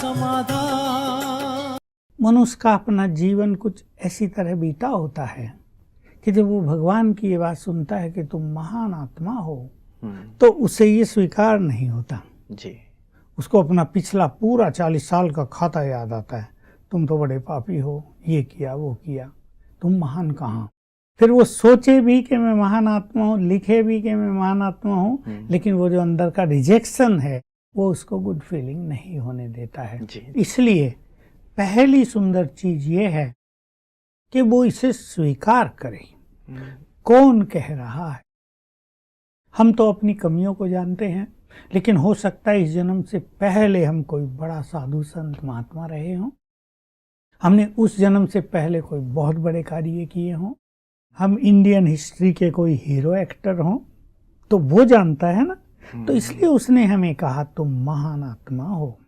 समाधान। मनुष्य का अपना जीवन कुछ ऐसी तरह बीता होता है कि जब वो भगवान की ये बात सुनता है कि तुम महान आत्मा हो, तो उसे ये स्वीकार नहीं होता जी। उसको अपना पिछला पूरा 40 साल का खाता याद आता है। तुम तो बड़े पापी हो, ये किया वो किया, तुम महान कहाँ। फिर वो सोचे भी कि मैं महान आत्मा हूँ, लिखे भी कि मैं महान आत्मा हूँ, लेकिन वो जो अंदर का रिजेक्शन है वो उसको गुड फीलिंग नहीं होने देता है जी। इसलिए पहली सुंदर चीज ये है कि वो इसे स्वीकार करे। कौन कह रहा है? हम तो अपनी कमियों को जानते हैं, लेकिन हो सकता है इस जन्म से पहले हम कोई बड़ा साधु संत महात्मा रहे हों, हमने उस जन्म से पहले कोई बहुत बड़े कार्य किए हों, हम इंडियन हिस्ट्री के कोई हीरो एक्टर हों, तो वो जानता है ना। तो इसलिए उसने हमें कहा तुम महान आत्मा हो,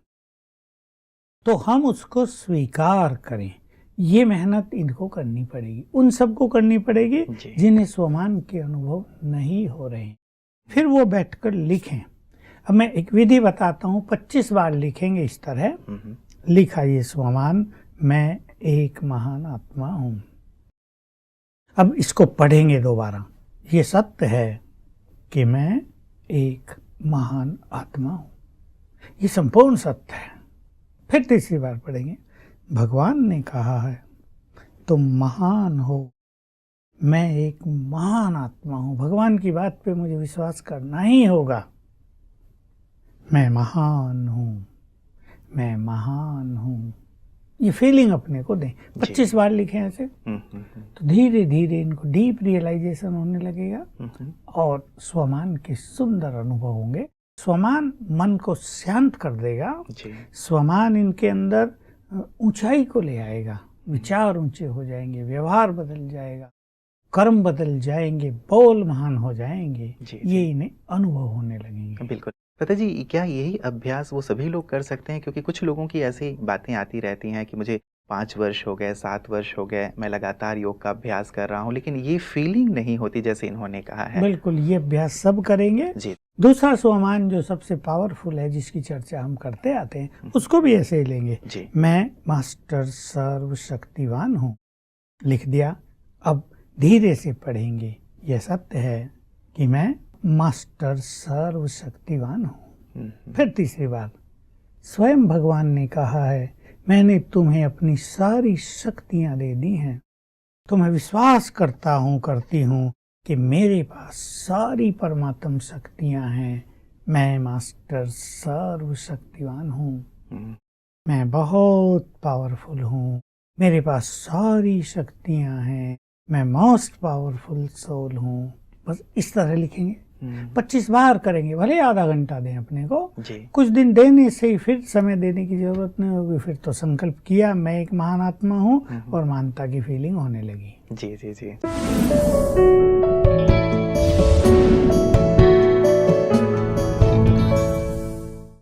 तो हम उसको स्वीकार करें। ये मेहनत इनको करनी पड़ेगी, उन सबको करनी पड़ेगी जिन्हें स्वमान के अनुभव नहीं हो रहे। फिर वो बैठकर लिखें। अब मैं एक विधि बताता हूँ, 25 बार लिखेंगे इस तरह। लिखा ये स्वमान, मैं एक महान आत्मा हूँ। अब इसको पढ़ेंगे दोबारा। ये सत्य है कि मैं एक महान आत्मा हूँ, ये संपूर्ण सत्य है। फिर तीसरी बार पढ़ेंगे, भगवान ने कहा है तुम महान हो, मैं एक महान आत्मा हूँ, भगवान की बात पे मुझे विश्वास करना ही होगा। मैं महान हूँ, मैं महान हूँ। ये फीलिंग अपने को दें। 25 बार लिखें ऐसे, तो धीरे धीरे इनको डीप रियलाइजेशन होने लगेगा और स्वमान के सुंदर अनुभव होंगे। स्वमान मन को शांत कर देगा। स्वमान इनके अंदर ऊंचाई को ले आएगा, विचार ऊंचे हो जाएंगे, व्यवहार बदल जाएगा, कर्म बदल जाएंगे, बोल महान हो जाएंगे। ये इन्हें अनुभव होने लगेंगे। बिल्कुल। पता जी, क्या यही अभ्यास वो सभी लोग कर सकते हैं? क्योंकि कुछ लोगों की ऐसी बातें आती रहती हैं कि मुझे 5 वर्ष हो गए, 7 वर्ष हो गए, मैं लगातार योग का अभ्यास कर रहा हूँ, लेकिन ये फीलिंग नहीं होती जैसे इन्होंने कहा है। बिल्कुल, ये अभ्यास सब करेंगे जी। दूसरा स्वमान जो सबसे पावरफुल है, जिसकी चर्चा हम करते आते हैं, उसको भी ऐसे ही लेंगे जी। मैं मास्टर सर्वशक्तिवान हूँ। लिख दिया। अब धीरे से पढ़ेंगे। यह सत्य है कि मैं मास्टर सर्वशक्तिवान हूँ। फिर तीसरी बार, स्वयं भगवान ने कहा है मैंने तुम्हें अपनी सारी शक्तियां दे दी हैं। तो मैं विश्वास करता हूँ, करती हूँ कि मेरे पास सारी परमात्म शक्तियां हैं। मैं मास्टर सर्वशक्तिवान हूँ, मैं बहुत पावरफुल हूँ, मेरे पास सारी शक्तियां हैं, मैं मोस्ट पावरफुल सोल हूँ। बस इस तरह लिखेंगे। 25 बार करेंगे, भले आधा घंटा दें अपने को। कुछ दिन देने से ही फिर समय देने की जरूरत नहीं होगी। फिर तो संकल्प किया मैं एक महान आत्मा हूँ और महानता की फीलिंग होने लगी। जी जी जी।